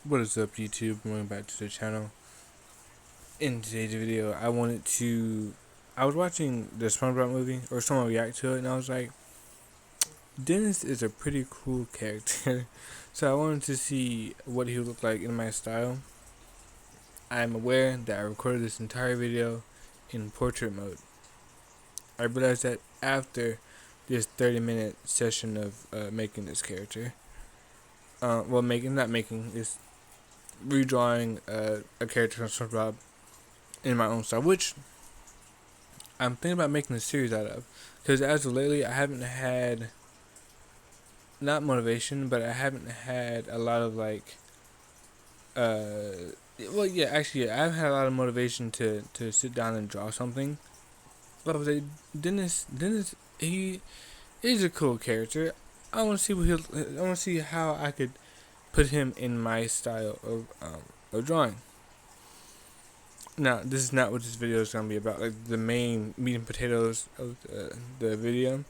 What is up, YouTube? Welcome back to the channel. In today's video, I was watching the SpongeBob movie, or someone react to it, and I was like, Dennis is a pretty cool character. So I wanted to see what he would look like in my style. I'm aware that I recorded this entire video in portrait mode. I realized that after this 30-minute session of making this character, is redrawing a character from SpongeBob in my own style, which I'm thinking about making a series out of. Because as of lately, I haven't had, not motivation, but I haven't had a lot of I haven't had a lot of motivation to sit down and draw something. But I was like, Dennis, he is a cool character. I want to see I want to see how I could put him in my style of drawing. Now, this is not what this video is going to be about. Like, the main meat and potatoes of the video.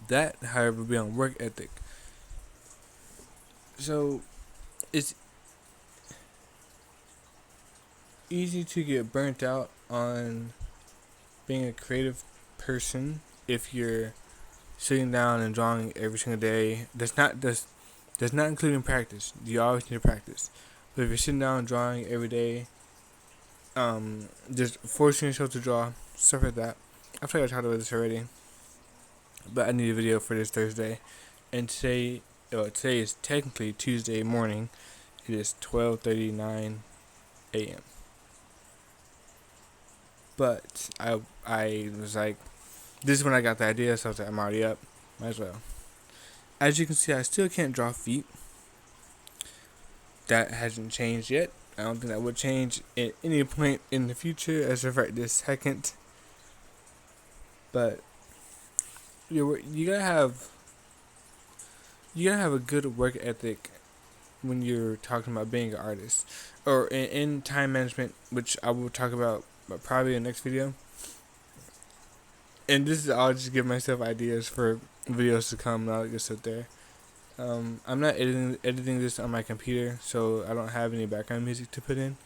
That, however, will be on work ethic. So, it's easy to get burnt out on being a creative person if you're sitting down and drawing every single day. That's not including practice. You always need to practice. But if you're sitting down and drawing every day, just forcing yourself to draw, stuff like that. I feel like I talked about this already, but I need a video for this Thursday. And today is technically Tuesday morning. It is 12:39 a.m. But I was like, this is when I got the idea, so I was like, I'm already up, might as well. As you can see, I still can't draw feet. That hasn't changed yet. I don't think that would change at any point in the future, as of right this second. But you gotta have a good work ethic when you're talking about being an artist, or in time management, which I will talk about probably in the next video. And this is, I'll just give myself ideas for videos to come. I'll just sit there. I'm not editing this on my computer, so I don't have any background music to put in.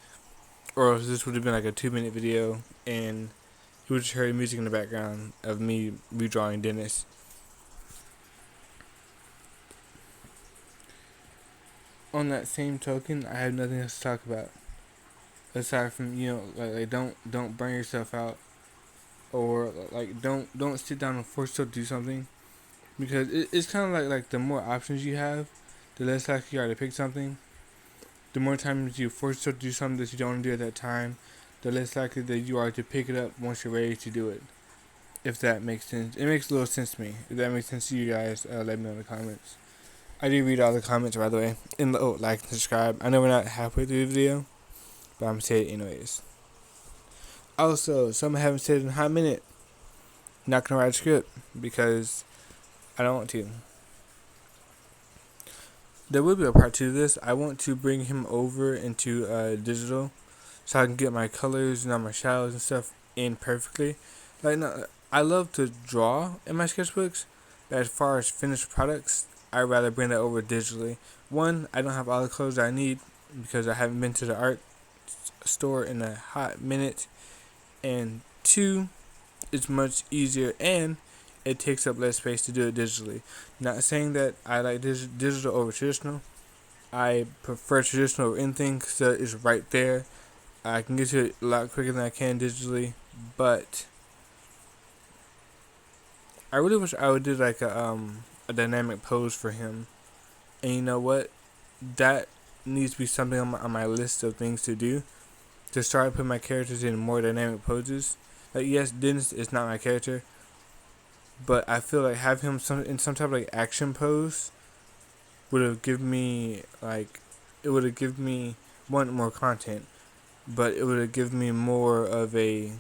Or else this would have been like a 2-minute video, and you would just hear music in the background of me redrawing Dennis. On that same token, I have nothing else to talk about aside from, don't burn yourself out, or don't sit down and force yourself to do something, because it's kind of like the more options you have, the less likely you are to pick something. The more times you force yourself to do something that you don't want to do at that time, the less likely that you are to pick it up once you're ready to do it. If that makes sense. It makes a little sense to me. If that makes sense to you guys, let me know in the comments. I do read all the comments, by the way. And like and subscribe. I know we're not halfway through the video, but I'm going to say it anyways. Also, something I haven't said in a hot minute. Not going to write a script because I don't want to. There will be a part 2 to this. I want to bring him over into digital, so I can get my colors and all my shadows and stuff in perfectly. I love to draw in my sketchbooks, but as far as finished products, I'd rather bring that over digitally. One, I don't have all the colors I need because I haven't been to the art store in a hot minute. And 2, it's much easier and it takes up less space to do it digitally. Not saying that I like digital over traditional. I prefer traditional over anything because it's right there. I can get to it a lot quicker than I can digitally. But I really wish I would do like a dynamic pose for him. And you know what? That needs to be something on my list of things to do. To start putting my characters in more dynamic poses. Like, yes, Dennis is not my character, but I feel like having him in some type of action pose would have given me one, more content, but it would have given me more of a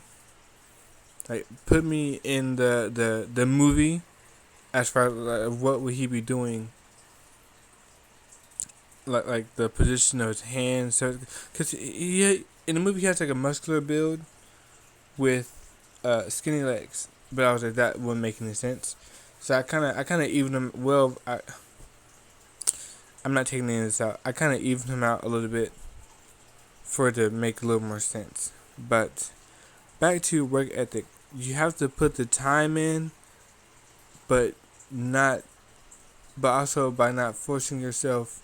put me in the movie as far as what would he be doing, like the position of his hands. So, because in the movie he has a muscular build with skinny legs, but I was like, that wouldn't make any sense. So I kind of even them. Well, I'm not taking any of this out. I kind of evened him out a little bit for it to make a little more sense. But back to work ethic. You have to put the time in, but not, but also by not forcing yourself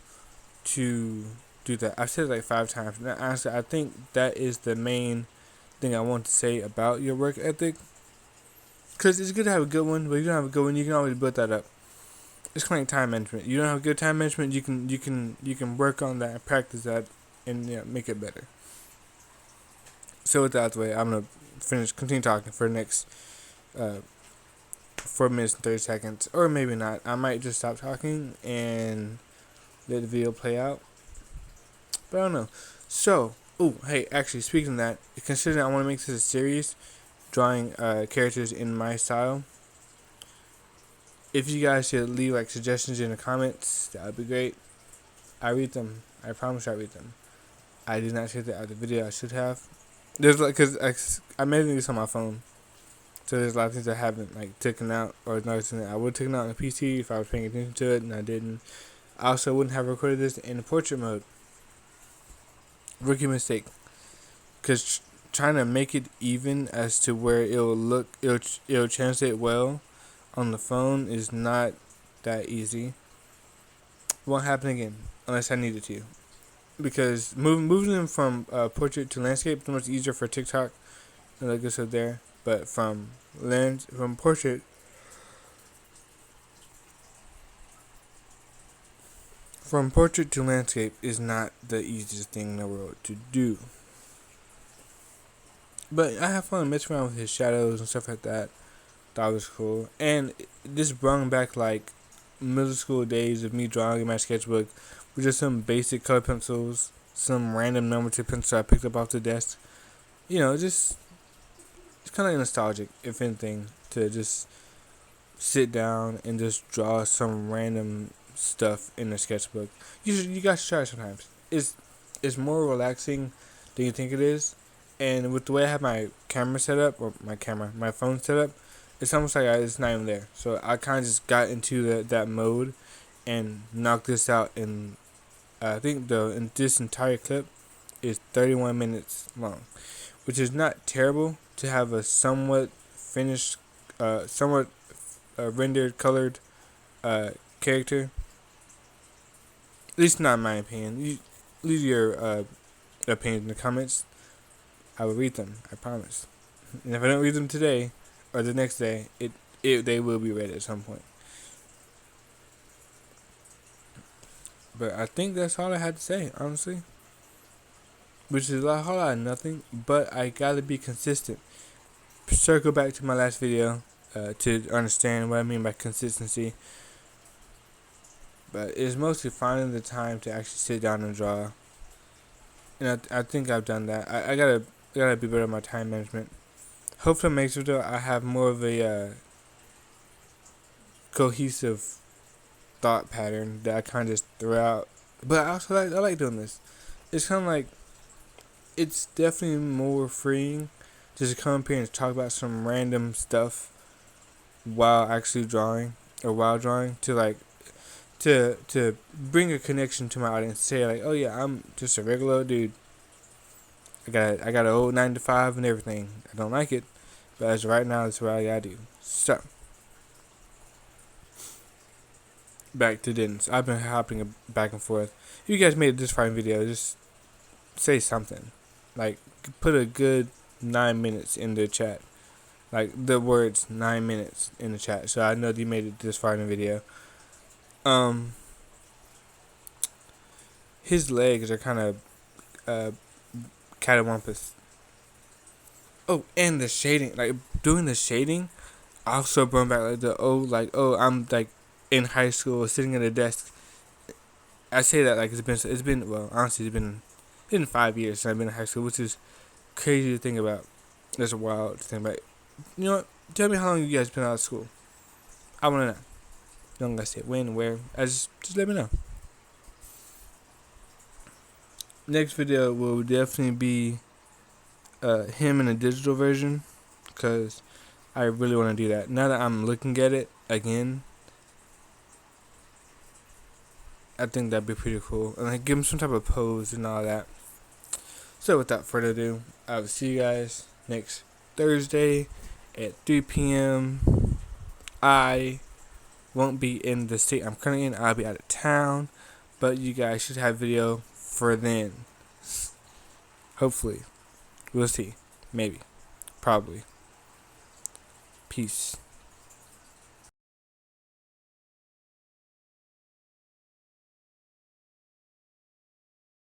to do that. I've said it like 5 times. And honestly, I think that is the main thing I want to say about your work ethic. Because it's good to have a good one, but if you don't have a good one, you can always build that up. It's kind of like time management. You don't have good time management, you can work on that and practice that, and make it better. So with that out the way, I'm gonna continue talking for the next 4 minutes and 30 seconds, or maybe not. I might just stop talking and let the video play out. But I don't know. So, hey, actually, speaking of that, considering I want to make this a series, drawing characters in my style, if you guys should leave like suggestions in the comments, that would be great. I read them. I promise I read them. I did not check that out of the video. I should have. There's like, cause I'm editing this on my phone, so there's a lot of things I haven't like taken out or noticed. I would have taken out on the PC if I was paying attention to it, and I didn't. I also wouldn't have recorded this in portrait mode. Rookie mistake. Cause trying to make it even as to where it'll translate well on the phone is not that easy. Won't happen again unless I need it to. Because moving them from portrait to landscape is much easier for TikTok, and like I said there. But from portrait to landscape is not the easiest thing in the world to do. But I have fun messing around with his shadows and stuff like that. That was cool, and this brought back like middle school days of me drawing in my sketchbook with just some basic color pencils, some random number-2 pencil I picked up off the desk. Just it's kind of nostalgic, if anything, to just sit down and just draw some random stuff in a sketchbook. You guys should try it sometimes. It's more relaxing than you think it is, and with the way I have my camera set up, or my phone set up, it's almost like it's not even there. So I kind of just got into that mode and knocked this out in, I think this entire clip is 31 minutes long, which is not terrible to have a somewhat finished, somewhat rendered, colored character. At least not in my opinion. Leave your opinions in the comments. I will read them, I promise. And if I don't read them today or the next day, they will be read at some point. But I think that's all I had to say, honestly. Which is a whole lot of nothing, but I gotta be consistent. Circle back to my last video to understand what I mean by consistency. But it's mostly finding the time to actually sit down and draw. And I think I've done that. I gotta be better at my time management. Hopefully next video I have more of a cohesive thought pattern that I kind of just throw out. But I also I like doing this. It's kind of like, it's definitely more freeing just to come up here and talk about some random stuff while actually drawing, or while drawing, to bring a connection to my audience. Say like, oh yeah, I'm just a regular dude. I got an old 9 to 5 and everything. I don't like it, but as of right now, that's what I gotta do. So back to Dennis. I've been hopping back and forth. If you guys made this fine video, just say something. Like, put a good 9 minutes in the chat. Like, the words 9 minutes in the chat, so I know that you made it this far in the video. His legs are kind of catawampus. Oh, and the shading. Like, doing the shading also brought back I'm like in high school sitting at a desk. I say that like it's been well, honestly, it's been 5 years since I've been in high school, which is crazy to think about. That's wild to think about. You know what? Tell me how long you guys been out of school. I wanna know. You don't gotta say when, where. Just let me know. Next video will definitely be him in a digital version, because I really want to do that. Now that I'm looking at it again, I think that'd be pretty cool, and like give him some type of pose and all that. So without further ado, I will see you guys next Thursday at 3 p.m. I won't be in the state I'm currently in. I'll be out of town, but you guys should have video for then. Hopefully. We'll see. Maybe. Probably. Peace.